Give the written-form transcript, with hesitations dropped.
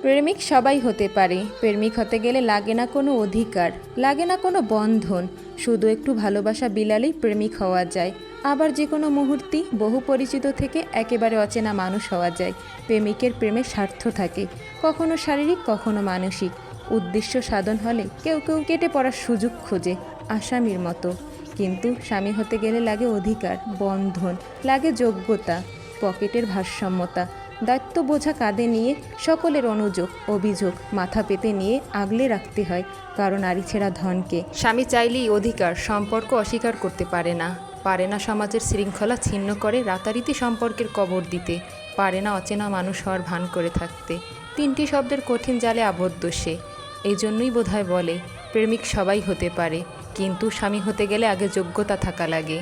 প্রেমিক সবাই হতে পারে। প্রেমিক হতে গেলে লাগে না কোনো অধিকার, লাগে না কোনো বন্ধন। শুধু একটু ভালোবাসা বিলালেই প্রেমিক হওয়া যায়। আবার যে কোনো মুহূর্তেই বহু পরিচিত থেকে একেবারে অচেনা মানুষ হওয়া যায়। প্রেমিকের প্রেমে স্বার্থ থাকে, কখনো শারীরিক কখনো মানসিক। উদ্দেশ্য সাধন হলে কেউ কেউ কেটে পড়ার সুযোগ খোঁজে, আসামির মতো। কিন্তু স্বামী হতে গেলে লাগে অধিকার, বন্ধন, লাগে যোগ্যতা, পকেটের ভারসাম্যতা। দায়িত্ব বোঝা কাঁধে নিয়ে সকলের অনুযোগ অভিযোগ মাথা পেতে নিয়ে আগলে রাখতে হয়, কারণ নারী ছেঁড়া ধনকে। স্বামী চাইলেই অধিকার সম্পর্ক অস্বীকার করতে পারে না। পারে না সমাজের শৃঙ্খলা ছিন্ন করে রাতারাতি সম্পর্কের কবর দিতে। পারে না অচেনা মানুষ হওয়ার ভান করে থাকতে। তিনটি শব্দের কঠিন জালে আবদ্ধ সে। এই জন্যই বোধহয় বলে, প্রেমিক সবাই হতে পারে, কিন্তু স্বামী হতে গেলে আগে যোগ্যতা থাকা লাগে।